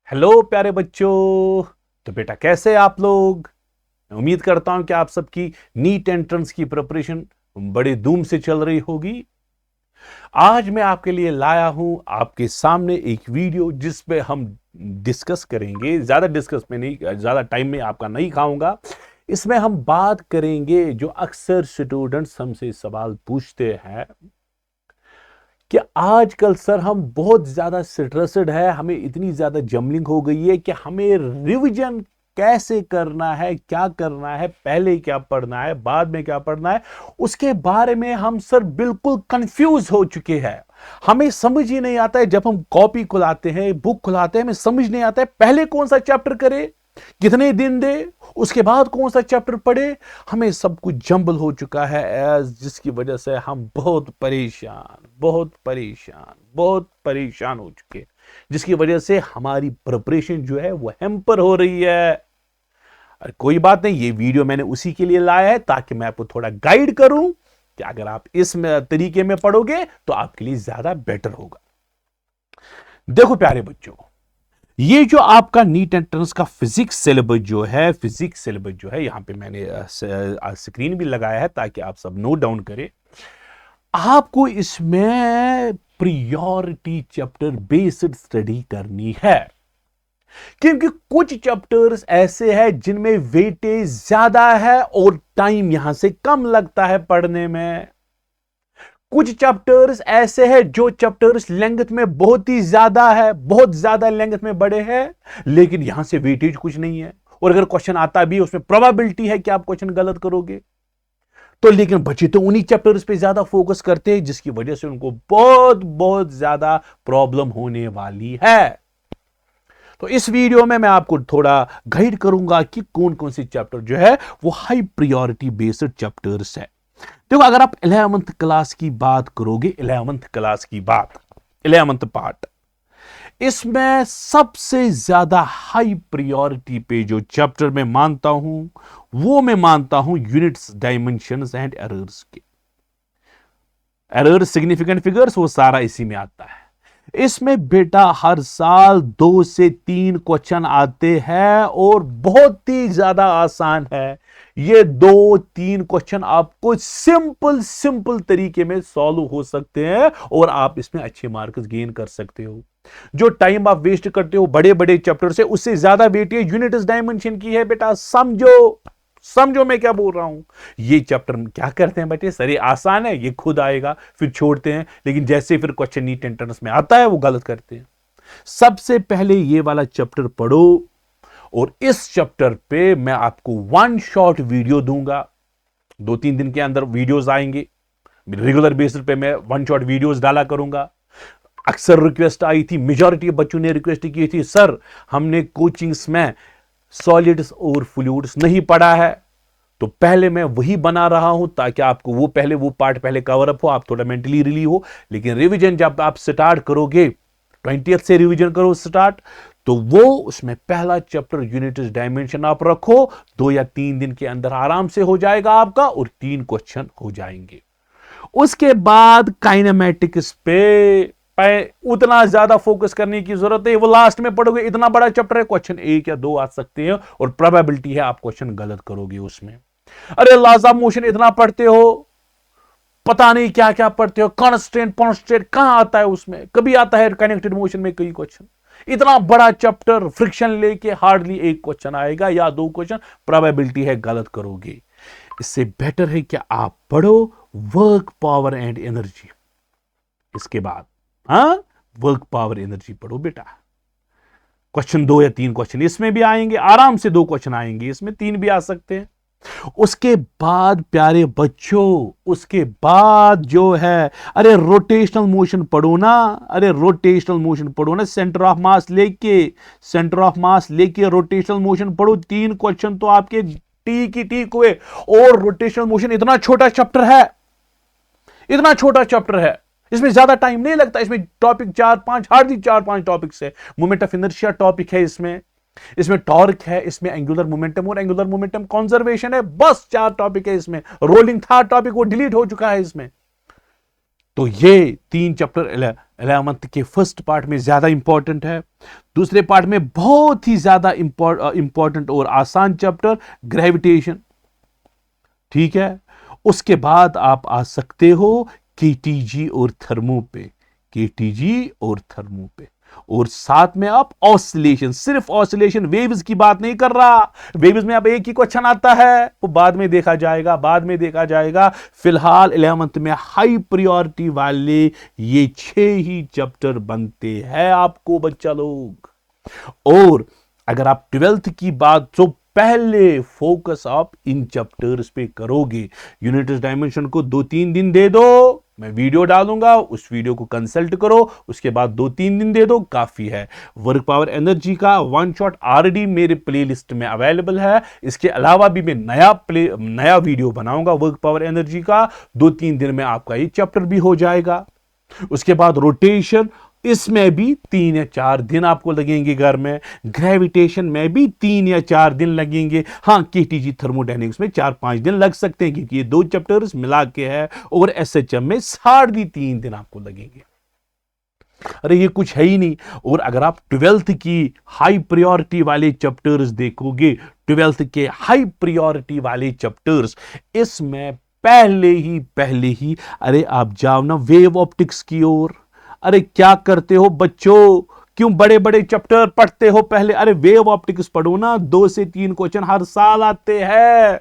Hello प्यारे बच्चों। तो बेटा कैसे आप लोग। उम्मीद करता हूं कि आप सबकी नीट एंट्रेंस की प्रिपरेशन बड़े धूम से चल रही होगी। आज मैं आपके लिए लाया हूं आपके सामने एक वीडियो जिसपे हम डिस्कस करेंगे। ज्यादा डिस्कस में नहीं, ज्यादा टाइम में आपका नहीं खाऊंगा। इसमें हम बात करेंगे जो अक्सर स्टूडेंट्स हमसे सवाल पूछते हैं कि आजकल सर हम बहुत ज्यादा स्ट्रेस्ड है, हमें इतनी ज्यादा जमलिंग हो गई है कि हमें रिवीजन कैसे करना है, क्या करना है, पहले क्या पढ़ना है, बाद में क्या पढ़ना है, उसके बारे में हम सर बिल्कुल कंफ्यूज हो चुके हैं। हमें समझ ही नहीं आता है, जब हम कॉपी खुलाते हैं, बुक खुलाते हैं, हमें समझ नहीं आता है पहले कौन सा चैप्टर करे, कितने दिन दे, उसके बाद कौन सा चैप्टर पढ़े। हमें सब कुछ जंबल हो चुका है जिसकी वजह से हम बहुत परेशान हो चुके हैं, जिसकी वजह से हमारी प्रिपरेशन जो है वो हैम्पर हो रही है। कोई बात नहीं, ये वीडियो मैंने उसी के लिए लाया है ताकि मैं आपको थोड़ा गाइड करूं कि अगर आप इस तरीके में पढ़ोगे तो आपके लिए ज्यादा बेटर होगा। देखो प्यारे बच्चों, ये जो आपका नीट एंट्रेंस का फिजिक्स सिलेबस जो है यहां पे मैंने स्क्रीन भी लगाया है ताकि आप सब नोट डाउन करें। आपको इसमें प्रियोरिटी चैप्टर बेस्ड स्टडी करनी है, क्योंकि कुछ चैप्टर्स ऐसे हैं जिनमें वेटेज ज्यादा है और टाइम यहां से कम लगता है पढ़ने में। कुछ चैप्टर्स ऐसे हैं जो चैप्टर्स लेंथ में बहुत ही ज्यादा है, बहुत ज्यादा लेंथ में बड़े हैं, लेकिन यहां से वेटेज कुछ नहीं है, और अगर क्वेश्चन आता भी उसमें प्रोबेबिलिटी है कि आप क्वेश्चन गलत करोगे। तो लेकिन बच्चे तो उन्हीं चैप्टर्स पे ज्यादा फोकस करते हैं जिसकी वजह से उनको बहुत बहुत ज्यादा प्रॉब्लम होने वाली है। तो इस वीडियो में मैं आपको थोड़ा गाइड करूंगा कि कौन कौन से चैप्टर जो है वो हाई प्रायोरिटी बेस्ड चैप्टर्स है। देखो, अगर आप 11th क्लास की बात करोगे, 11th पार्ट, इसमें सबसे ज्यादा हाई प्रायोरिटी पे जो चैप्टर मैं मानता हूं यूनिट्स, डायमेंशंस एंड एरर्स के। एरर्स, सिग्निफिकेंट फिगर्स, वो सारा इसी में आता है। इसमें बेटा हर साल 2 से 3 क्वेश्चन आते हैं और बहुत ही ज्यादा आसान है। ये 2-3 क्वेश्चन आपको सिंपल तरीके में सॉल्व हो सकते हैं और आप इसमें अच्छे मार्क्स गेन कर सकते हो। जो टाइम आप वेस्ट करते हो बड़े बड़े चैप्टर से, उससे ज्यादा वेटेज यूनिट्स डायमेंशन की है बेटा। समझो मैं क्या बोल रहा हूं। ये चैप्टर क्या करते हैं बच्चे, सर ये आसान है, ये खुद आएगा, फिर छोड़ते हैं, लेकिन जैसे फिर क्वेश्चन नीट एंट्रेंस में आता है वो गलत करते हैं। सबसे पहले ये वाला चैप्टर पढ़ो, और इस चैप्टर पे मैं आपको 1 शॉट वीडियो दूंगा। 2-3 दिन के अंदर वीडियोस आएंगे, रेगुलर बेसिस पे मैं 1 शॉट वीडियोस डाला करूंगा। अक्सर रिक्वेस्ट आई थी, मेजॉरिटी बच्चों ने रिक्वेस्ट की थी, सर हमने कोचिंग्स में सॉलिड्स और फ्लूइड्स नहीं पढ़ा है, तो पहले मैं वही बना रहा हूं ताकि आपको वो पार्ट पहले कवर अप हो, आप थोड़ा मेंटली रिलीव हो। लेकिन रिवीजन जब आप स्टार्ट करोगे, 20th से रिवीजन करो स्टार्ट, तो वो उसमें पहला चैप्टर यूनिट्स डायमेंशन आप रखो, 2 या 3 दिन के अंदर आराम से हो जाएगा आपका, और 3 क्वेश्चन हो जाएंगे। उसके बाद काइनेमेटिक्स पे उतना ज्यादा फोकस करने की जरूरत है, वो लास्ट में पढ़ोगे। इतना बड़ा चैप्टर है, क्वेश्चन 1 या 2 आ सकते हैं और प्रोबेबिलिटी है आप क्वेश्चन गलत करोगे उसमें। अरे लाजा मोशन इतना पढ़ते हो, पता नहीं क्या क्या पढ़ते हो, कॉन्स्टेंट कहां आता है उसमें, कभी आता है कनेक्टेड मोशन में कई क्वेश्चन। इतना बड़ा चैप्टर, फ्रिक्शन लेके हार्डली 1 क्वेश्चन आएगा या 2 क्वेश्चन, प्रोबेबिलिटी है गलत करोगे। इससे बेटर है कि आप पढ़ो वर्क, पावर एंड एनर्जी। इसके बाद वर्क, पावर, एनर्जी पढ़ो बेटा। क्वेश्चन 2 या 3 क्वेश्चन इसमें भी आएंगे, आराम से 2 क्वेश्चन आएंगे, इसमें 3 भी आ सकते हैं। उसके बाद प्यारे बच्चों, उसके बाद जो है, अरे रोटेशनल मोशन पढ़ो ना, सेंटर ऑफ मास लेके रोटेशनल मोशन पढ़ो। 3 क्वेश्चन तो आपके ठीक हुए। और रोटेशनल मोशन इतना छोटा चैप्टर है, इसमें ज्यादा टाइम नहीं लगता। इसमें टॉपिक 4-5, हार्डली 4-5 टॉपिक्स है। मोमेंट ऑफ इनर्शिया टॉपिक है इसमें टॉर्क है, इसमें एंगुलर मोमेंटम और एंगुलर मोमेंटम कंजर्वेशन है, बस 4 टॉपिक है इसमें। रोलिंग था टॉपिक, वो डिलीट हो चुका है इसमें। तो ये 3 चैप्टर 11th के फर्स्ट पार्ट में ज्यादा इंपॉर्टेंट है। दूसरे पार्ट में बहुत ही ज्यादा इंपॉर्टेंट और आसान चैप्टर ग्रेविटेशन, ठीक है। उसके बाद आप आ सकते हो केटीजी और थर्मो पे, केटीजी और थर्मो पे, और साथ में आप ऑसिलेशन, सिर्फ ऑसिलेशन, वेव्स की बात नहीं कर रहा। वेव्स में अब एक ही क्वेश्चन आता है, वो बाद में देखा जाएगा, बाद में देखा जाएगा। फिलहाल 11th में हाई प्रायोरिटी वाले ये 6 ही चैप्टर बनते हैं आपको बच्चा लोग। और अगर आप 12th की बात, तो पहले फोकस आप इन चैप्टर्स पे करोगे। यूनिट्स डायमेंशन को 2-3 दिन दे दो, मैं वीडियो डालूंगा, उस वीडियो को कंसल्ट करो, उसके बाद 2-3 दिन दे दो, काफी है। वर्क पावर एनर्जी का वन शॉट ऑलरेडी मेरे प्लेलिस्ट में अवेलेबल है। इसके अलावा भी मैं नया वीडियो बनाऊंगा वर्क पावर एनर्जी का, 2-3 दिन में आपका ये चैप्टर भी हो जाएगा। उसके बाद रोटेशन, इसमें भी 3 या 4 दिन आपको लगेंगे घर में। ग्रेविटेशन में भी 3 या 4 दिन लगेंगे। हाँ, केटीजी थर्मोडायनेमिक्स में 4-5 दिन लग सकते हैं, क्योंकि ये 2 चैप्टर्स मिला के है। और एसएचएम में 3.5 दिन आपको लगेंगे। अरे ये कुछ है ही नहीं। और अगर आप 12th की हाई प्रायोरिटी वाले चैप्टर्स देखोगे, 12th के हाई प्रायोरिटी वाले चैप्टर्स, इसमें पहले ही अरे आप जाओ ना वेव ऑप्टिक्स की ओर। अरे क्या करते हो बच्चों, क्यों बड़े बड़े चैप्टर पढ़ते हो पहले? अरे वेव ऑप्टिक्स पढ़ो ना, 2 से 3 क्वेश्चन हर साल आते हैं।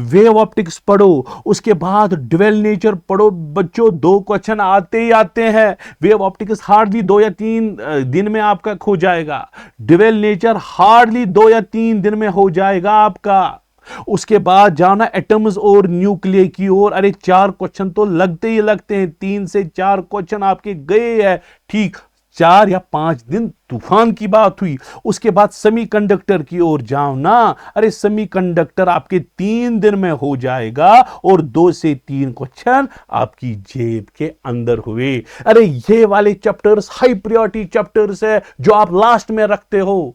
वेव ऑप्टिक्स पढ़ो, उसके बाद ड्वेल नेचर पढ़ो बच्चों, 2 क्वेश्चन आते ही आते हैं। वेव ऑप्टिक्स हार्डली 2 या 3 दिन में आपका हो जाएगा। ड्वेल नेचर हार्डली 2 या 3 दिन में हो जाएगा आपका। उसके बाद जाना एटम्स और न्यूक्लियर की ओर। अरे 4 क्वेश्चन तो लगते ही लगते हैं, 3 से 4 क्वेश्चन आपके गए हैं। ठीक, 4 या 5 दिन तूफान की बात हुई। उसके बाद सेमीकंडक्टर की ओर जाओ ना। अरे सेमीकंडक्टर आपके 3 दिन में हो जाएगा, और 2 से 3 क्वेश्चन आपकी जेब के अंदर हुए। अरे ये वाले चैप्टर्स हाई प्रायोरिटी चैप्टर्स है, जो आप लास्ट में रखते हो।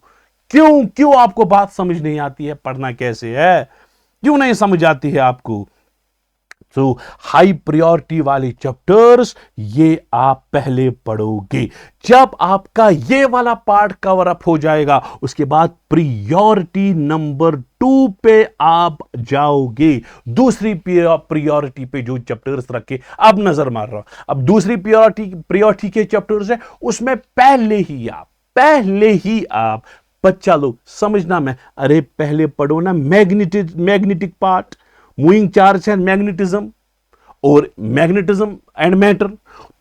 क्यों आपको बात समझ नहीं आती है? पढ़ना कैसे है, क्यों नहीं समझ आती है आपको? तो हाई प्रायोरिटी वाले चैप्टर्स ये आप पहले पढ़ोगे। जब आपका ये वाला पार्ट कवर अप हो जाएगा, उसके बाद प्रायोरिटी नंबर 2 पे आप जाओगे। दूसरी प्रायोरिटी पे जो चैप्टर्स रखे, अब नजर मार रहा हूं, अब दूसरी प्रायोरिटी के चैप्टर्स है, उसमें पहले ही आप बच्चा लोग समझना। मैं अरे पहले पढ़ो ना magnetic part, moving charge and magnetism, और मैग्नेटिज्म एंड मैटर।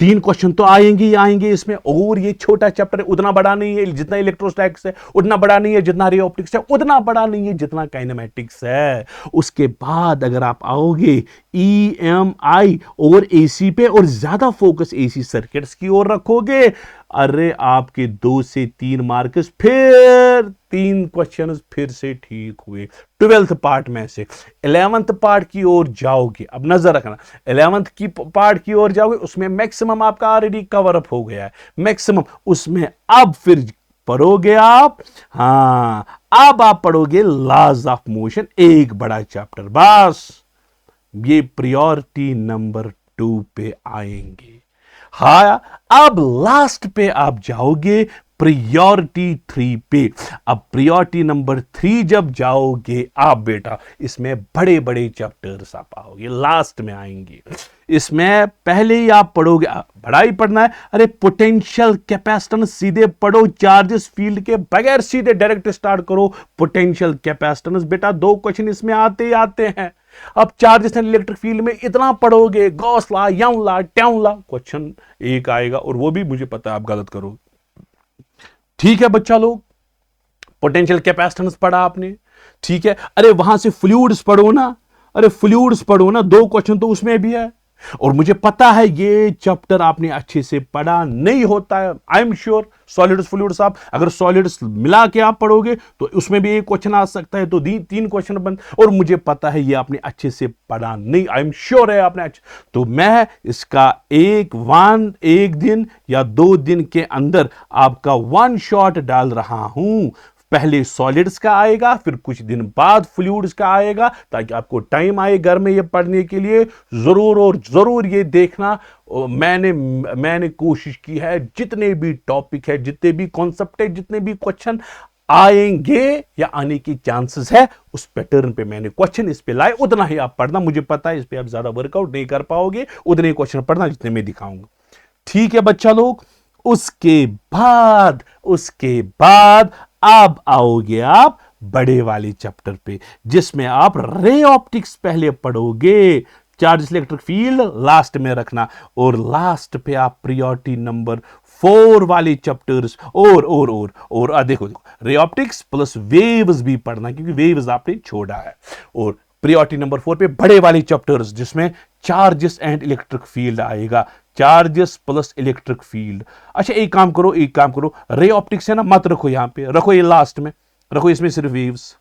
3 क्वेश्चन तो आएंगे ही आएंगे इसमें। और ये छोटा चैप्टर है, उतना बड़ा नहीं है जितना इलेक्ट्रोस्टैटिक्स है, उतना बड़ा नहीं है जितना रे ऑप्टिक्स है, उतना बड़ा नहीं है जितना काइनेमैटिक्स है। उसके बाद अगर आप आओगे EMI और AC पे, और ज्यादा फोकस AC सर्किट्स की ओर रखोगे, अरे आपके 2 से 3 मार्क्स, फिर 3 क्वेश्चन फिर से ठीक हुए 12th पार्ट में से। 11th पार्ट की ओर जाओगे, अब नजर रखना, 11th की पार्ट की ओर जाओगे, उसमें मैक्सिमम आपका ऑलरेडी कवर अप हो गया है, मैक्सिमम। उसमें अब फिर पढ़ोगे आप, हाँ अब आप पढ़ोगे लॉज ऑफ मोशन, एक बड़ा चैप्टर। बस ये प्रायोरिटी नंबर 2 पे आएंगे। हाँ, अब लास्ट पे आप जाओगे प्रायोरिटी 3 पे। अब प्रायोरिटी नंबर 3 जब जाओगे आप बेटा, इसमें बड़े बड़े चैप्टर्स आप आओगे, लास्ट में आएंगे। इसमें पहले ही आप पढ़ोगे, बड़ा ही पढ़ना है। अरे पोटेंशियल कैपेसिटेंस सीधे पढ़ो, चार्जेस फील्ड के बगैर सीधे डायरेक्ट स्टार्ट करो। पोटेंशियल कैपेसिटेंस बेटा 2 क्वेश्चन इसमें आते ही आते हैं। अब चार्जेस एंड इलेक्ट्रिक फील्ड में इतना पढ़ोगे, Gauss law, young law, town law, question एक आएगा, और वो भी मुझे पता है आप गलत करो। ठीक है बच्चा लोग, पोटेंशियल कैपेसिटेंस पढ़ा आपने, ठीक है। अरे वहां से फ्लूइड्स पढ़ो ना, अरे फ्लूइड्स पढ़ो ना, 2 क्वेश्चन तो उसमें भी है। और मुझे पता है ये चैप्टर आपने अच्छे से पढ़ा नहीं होता है, I am sure. Solids fluids, आप अगर सॉलिड्स मिला के आप पढ़ोगे तो उसमें भी एक क्वेश्चन आ सकता है, तो 3 क्वेश्चन बन। और मुझे पता है ये आपने अच्छे से पढ़ा नहीं, आई एम श्योर है आपने अच्छे। तो मैं इसका एक दिन या 2 दिन के अंदर आपका 1 शॉट डाल रहा हूं। पहले सॉलिड्स का आएगा, फिर कुछ दिन बाद फ्लूइड्स का आएगा, ताकि आपको टाइम आए घर में ये पढ़ने के लिए। जरूर और जरूर ये देखना। मैंने कोशिश की है, जितने भी टॉपिक है, जितने भी कॉन्सेप्ट है, जितने भी क्वेश्चन आएंगे या आने की चांसेस है, उस पैटर्न पे मैंने क्वेश्चन इस पे लाए। उतना ही आप पढ़ना, मुझे पता है इस पे आप ज्यादा वर्कआउट नहीं कर पाओगे, उतने क्वेश्चन पढ़ना जितने मैं दिखाऊंगा। ठीक है बच्चा लोग। उसके बाद अब आओगे आप बड़े वाले चैप्टर पे, जिसमें आप रे ऑप्टिक्स पहले पढ़ोगे, चार्ज इलेक्ट्रिक फील्ड लास्ट में रखना, और लास्ट पे आप प्रायोरिटी नंबर 4 वाले चैप्टर्स और देखो रे ऑप्टिक्स प्लस वेव्स भी पढ़ना, क्योंकि वेव्स आपने छोड़ा है। और प्रायोरिटी नंबर 4 पे बड़े वाले चैप्टर्स, जिसमें चार्जेस एंड इलेक्ट्रिक फील्ड आएगा, चार्जेस प्लस इलेक्ट्रिक फील्ड। अच्छा एक काम करो, रे ऑप्टिक्स है ना, मत रखो यहां पे, रखो ये लास्ट में, रखो इसमें सिर्फ वेव्स।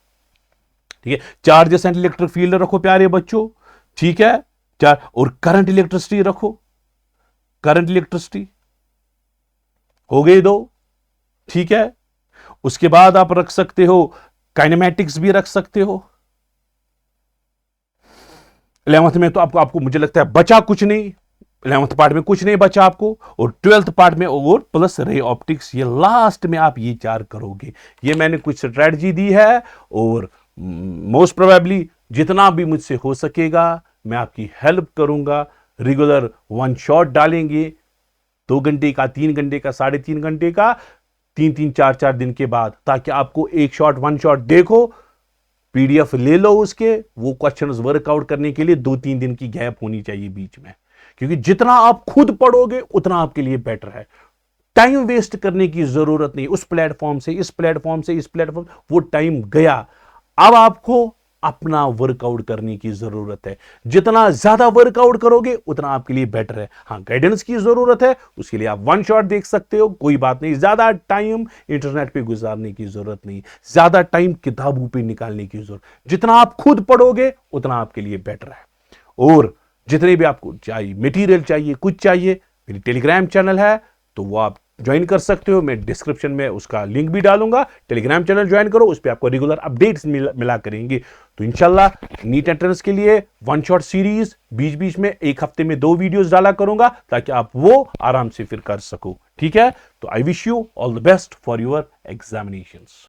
ठीक है, चार्जेस एंड इलेक्ट्रिक फील्ड रखो प्यारे बच्चों। ठीक है, और करंट इलेक्ट्रिसिटी रखो, करंट इलेक्ट्रिसिटी हो गई 2। ठीक है, उसके बाद आप रख सकते हो काइनेमैटिक्स भी रख सकते हो। 11th में तो आपको मुझे लगता है बचा कुछ नहीं, 11th पार्ट में कुछ नहीं बचा आपको, और 12th पार्ट में और प्लस रे ऑप्टिक्स, ये लास्ट में आप ये 4 करोगे। ये मैंने कुछ स्ट्रेटजी दी है, और मोस्ट प्रोबेबली जितना भी मुझसे हो सकेगा मैं आपकी हेल्प करूंगा। रेगुलर 1 शॉट डालेंगे, 2 घंटे का, 3 घंटे का, 3.5 घंटे का, 3-3, 4-4 दिन के बाद, ताकि आपको 1 शॉट देखो, पीडीएफ ले लो उसके, वो क्वेश्चंस वर्कआउट करने के लिए 2-3 दिन की गैप होनी चाहिए बीच में, क्योंकि जितना आप खुद पढ़ोगे उतना आपके लिए बेटर है। टाइम वेस्ट करने की जरूरत नहीं, उस प्लेटफॉर्म से इस प्लेटफॉर्म से इस प्लेटफॉर्म, वो टाइम गया। अब आपको अपना वर्कआउट करने की जरूरत है। जितना ज्यादा वर्कआउट करोगे उतना आपके लिए बेटर है। हाँ, गाइडेंस की जरूरत है, उसके लिए आप 1 शॉट देख सकते हो, कोई बात नहीं। ज्यादा टाइम इंटरनेट पे गुजारने की जरूरत नहीं, ज्यादा टाइम किताबों पे निकालने की जरूरत। जितना आप खुद पढ़ोगे उतना आपके लिए बेटर है। और जितने भी आपको चाहिए मटेरियल चाहिए, कुछ चाहिए, मेरी टेलीग्राम चैनल है, तो वो आप ज्वाइन कर सकते हो। मैं डिस्क्रिप्शन में उसका लिंक भी डालूंगा। टेलीग्राम चैनल ज्वाइन करो, उस पर आपको रेगुलर अपडेट्स मिला करेंगे। तो इंशाल्लाह नीट एंट्रेंस के लिए 1 शॉट सीरीज बीच बीच में 1 हफ्ते में 2 वीडियोस डाला करूंगा, ताकि आप वो आराम से फिर कर सको। ठीक है, तो I wish you all the best for your examinations.